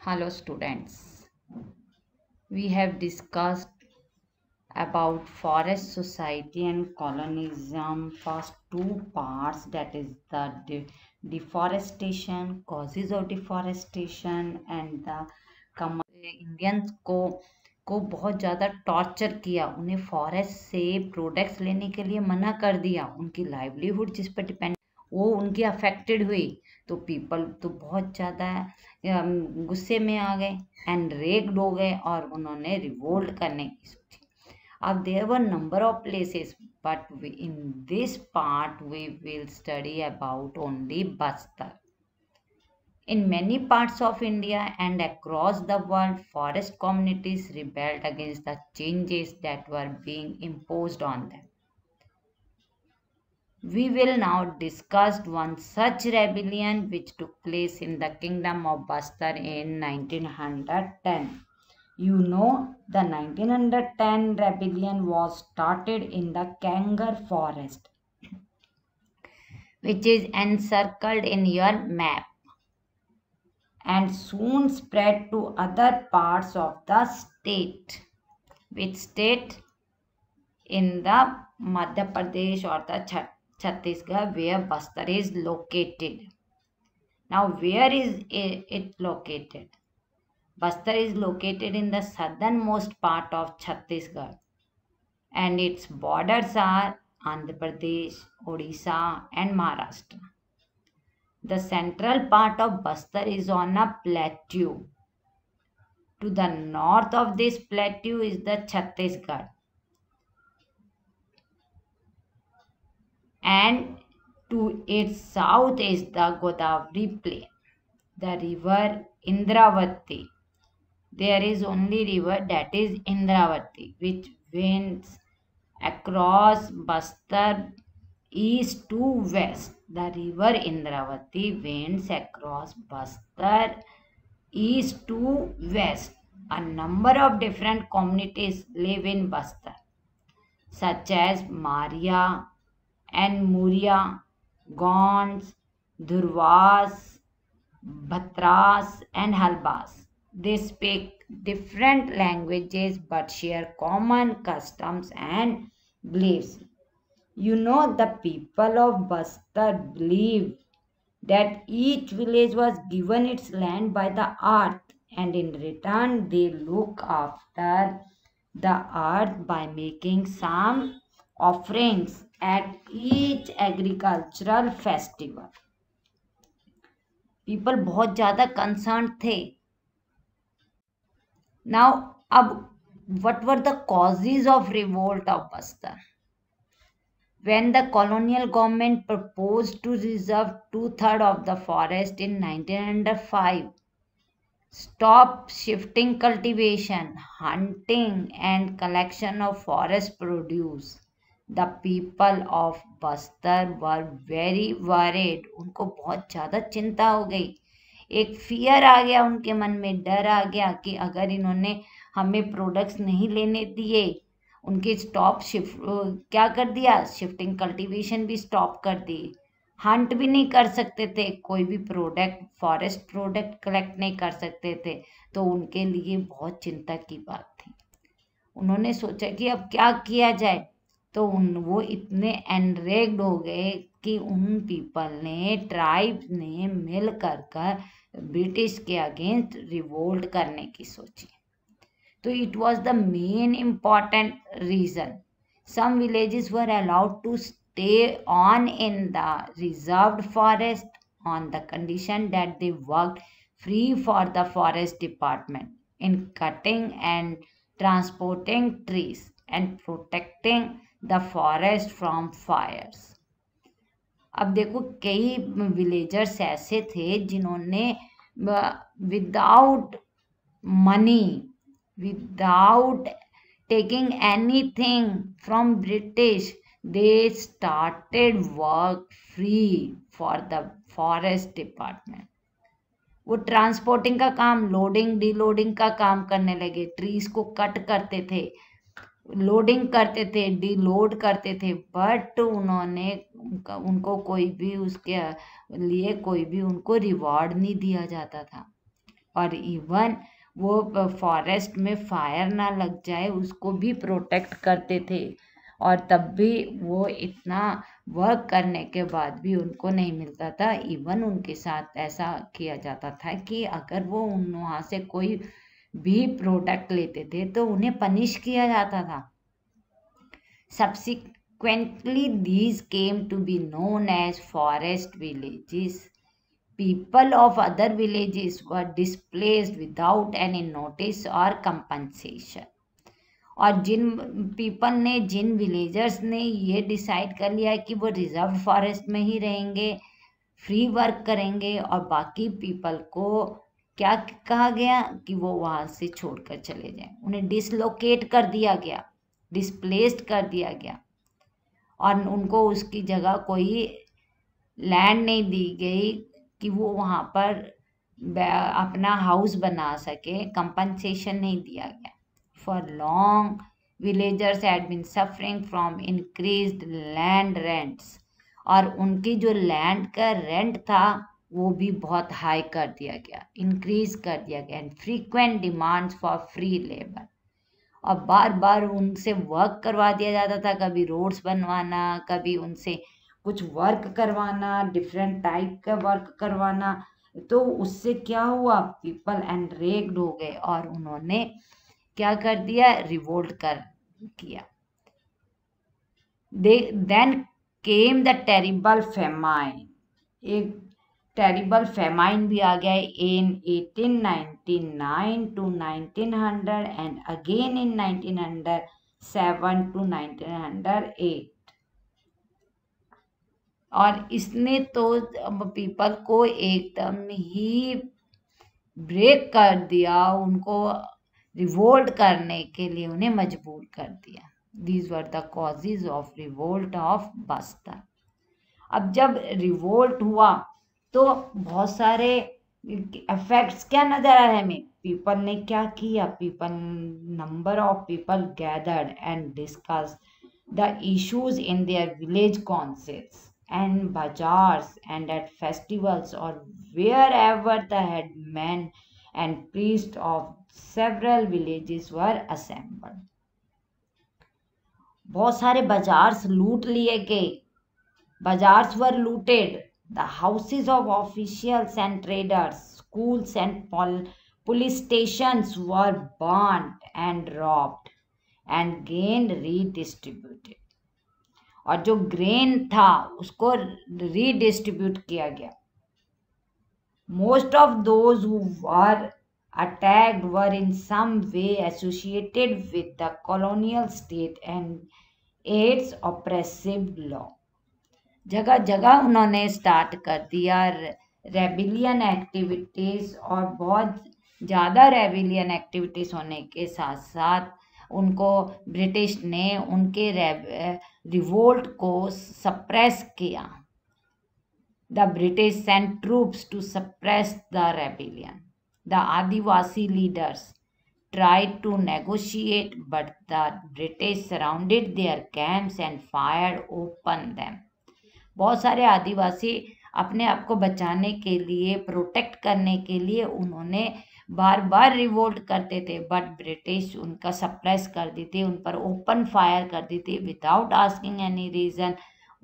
Hello students, we have discussed about forest society and colonialism first two parts, that is the deforestation, causes of deforestation and the Indians को बहुत ज़्यादा torture किया, उन्हें forest से products लेने के लिए मना कर दिया, उनकी लाइवलीहुड जिस पर डिपेंड वो उनकी अफेक्टेड हुई। तो पीपल तो बहुत ज़्यादा गुस्से में आ गए, एनरेग्ड हो गए और उन्होंने रिवोल्ट करने की सोची। अब there were number of places, but in this part we will study about only Bastar. In many parts of India and across the world, forest communities rebelled against the changes that were being imposed on them. We will now discuss one such rebellion which took place in the kingdom of Bastar in 1910. You know, the 1910 rebellion was started in the Kangar forest, which is encircled in your map, and soon spread to other parts of the state. Which state? In the Madhya Pradesh or the Chhattisgarh, where Bastar is located. Now, where is it located? Bastar is located in the southernmost part of Chhattisgarh, and its borders are Andhra Pradesh, Odisha, and Maharashtra. The central part of Bastar is on a plateau. To the north of this plateau is the Chhattisgarh, and to its south is the Godavari plain. The river Indravati. There is only river, that is Indravati, which winds across Bastar east to west. The river Indravati winds across Bastar east to west. A number of different communities live in Bastar, such as Maria and Muria, Gonds, Dhurwas, Bhatras, and Halbas. They speak different languages but share common customs and beliefs. You know, the people of Bastar believe that each village was given its land by the earth, and in return they look after the earth by making some offerings at each agricultural festival. People बहुत ज़्यादा concerned थे. Now, what were the causes of revolt of Bastar? When the colonial government proposed to reserve 2/3 of the forest in 1905, stop shifting cultivation, hunting, and collection of forest produce, the people of Bastar were very worried. उनको बहुत ज़्यादा चिंता हो गई, एक fear आ गया उनके मन में, डर आ गया कि अगर इन्होंने हमें प्रोडक्ट्स नहीं लेने दिए, उनके क्या कर दिया, शिफ्टिंग कल्टीवेशन भी स्टॉप कर दी, हंट भी नहीं कर सकते थे, कोई भी फॉरेस्ट प्रोडक्ट कलेक्ट नहीं कर सकते थे, तो उनके लिए बहुत चिंता की बात थी। उन्होंने सोचा कि अब क्या किया जाए, तो वो इतने एनरेग्ड हो गए कि उन पीपल ने, ट्राइब्स ने मिल कर ब्रिटिश के अगेंस्ट रिवोल्ट करने की सोची। तो it was the main important reason. Some villages were allowed to stay on in the reserved forest on the condition that they worked free for the forest department in cutting and transporting trees and protecting the forest from fires. अब देखो, कई villagers ऐसे थे जिन्होंने without money, without taking anything from British, they started work free for the forest department. वो transporting का काम, loading डीलोडिंग का काम करने लगे, ट्रीज को कट करते थे, लोडिंग करते थे, डीलोड करते थे, बट उनको कोई भी उसके लिए कोई भी उनको रिवॉर्ड नहीं दिया जाता था. और इवन वो फॉरेस्ट में फायर ना लग जाए उसको भी प्रोटेक्ट करते थे। और तब भी वो इतना वर्क करने के बाद भी उनको नहीं मिलता था। इवन उनके साथ ऐसा किया जाता था कि अगर वो वहाँ से कोई भी प्रोडक्ट लेते थे तो उन्हें पनिश किया जाता था। Subsequently, these came to be known as forest villages. People of other villages were displaced without any notice or compensation. और जिन विलेजर्स ने ये डिसाइड कर लिया कि वो रिजर्व फॉरेस्ट में ही रहेंगे, फ्री वर्क करेंगे, और बाकी पीपल को क्या कहा गया कि वो वहाँ से छोड़कर चले जाएं, उन्हें डिसलोकेट कर दिया गया, डिस्प्लेस्ड कर दिया गया, और उनको उसकी जगह कोई लैंड नहीं दी गई कि वो वहाँ पर अपना हाउस बना सके, कंपनसेशन नहीं दिया गया। For long villagers had been suffering from increased land rents, और उनकी जो लैंड का रेंट था वो भी बहुत हाई कर दिया गया, इंक्रीज कर दिया गया, and frequent demands for free labour, और बार बार उनसे वर्क करवा दिया जाता था, कभी रोड्स बनवाना, कभी उनसे कुछ वर्क करवाना, डिफरेंट टाइप का वर्क करवाना। तो उससे क्या हुआ, पीपल एनरेग्ड हो गए और उन्होंने क्या कर दिया, रिवोल्ट कर किया। Then came the terrible famine, एक टेरिबल फेमाइन भी आ गया in 1899 to 1900 and again in 1907 to 1908। और इसने तो पीपल को एकदम ही ब्रेक कर दिया, उनको रिवोल्ट करने के लिए उन्हें मजबूर कर दिया। These were the causes of revolt of Bastar. अब जब रिवोल्ट हुआ तो बहुत सारे इफेक्ट्स क्या नजर आ रहे हैं हमें। पीपल ने क्या किया, number of people gathered and discuss the issues in their village councils and bazaars and at festivals or wherever the headmen and priests of several villages were assembled। बहुत सारे बाजार्स लूट लिए गए, bazaars were looted, the houses of officials and traders, schools and police stations were burnt and robbed and gain redistributed, और जो grain था उसको redistribute किया गया। Most of those who were attacked were in some way associated with the colonial state and its oppressive law. जगह जगह उन्होंने start कर दिया रेबिलियन एक्टिविटीज, और बहुत ज़्यादा रेबिलियन एक्टिविटीज होने के साथ साथ उनको ब्रिटिश ने उनके रिवोल्ट को सप्रेस किया। The British sent troops to suppress the rebellion. The Adivasi leaders tried to negotiate, but the British surrounded their camps and fired upon them। बहुत सारे आदिवासी अपने आप को बचाने के लिए, प्रोटेक्ट करने के लिए उन्होंने बार बार रिवोल्ट करते थे, बट ब्रिटिश उनका सप्रेस कर दी थी, उन पर ओपन फायर कर दी थी विदाउट आस्किंग एनी रीज़न।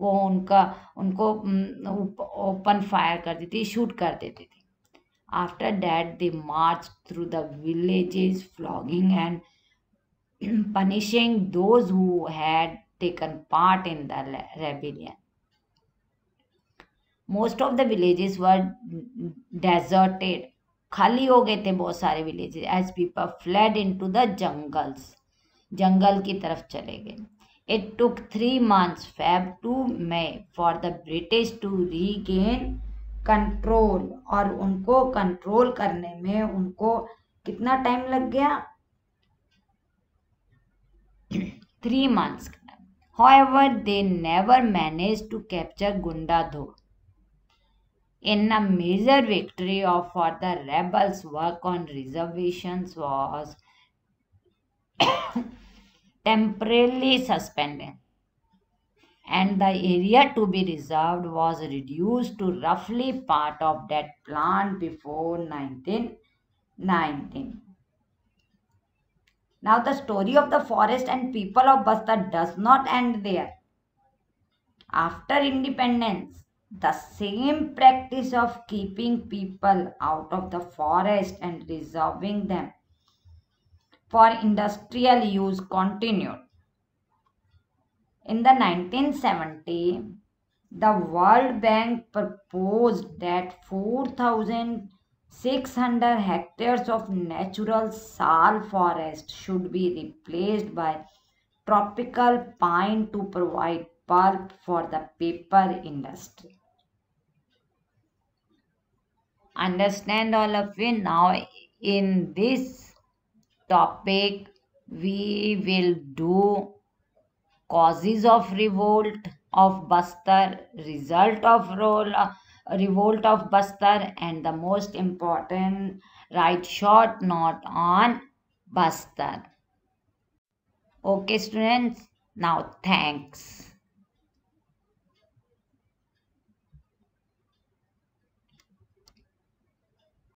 वो उनको ओपन फायर कर दी थी, शूट कर देती थी। After that they March through the villages flogging and punishing those who had taken part in the rebellion। Most of the villages were deserted, खाली हो गए थे बहुत सारे villages, as people fled into the jungles, जंगल की तरफ चले गए। It took 3 months Feb to May for the British to regain control, और उनको कंट्रोल करने में उनको कितना टाइम लग गया, 3 months। However, they never managed to capture Gundadhur। In a major victory for the rebels, work on reservations was temporarily suspended, and the area to be reserved was reduced to roughly part of that planned before 1900। 19. Now the story of the forest and people of Bastar does not end there. After independence, the same practice of keeping people out of the forest and reserving them for industrial use continued. In the 1970, the World Bank proposed that 4,600 hectares of natural sal forest should be replaced by tropical pine to provide pulp for the paper industry. Understand all of you now. In this topic, we will do causes of revolt of Bastar, result of revolt of Bastar, and the most important, write short note on Bastar. Okay, students. Now, thanks.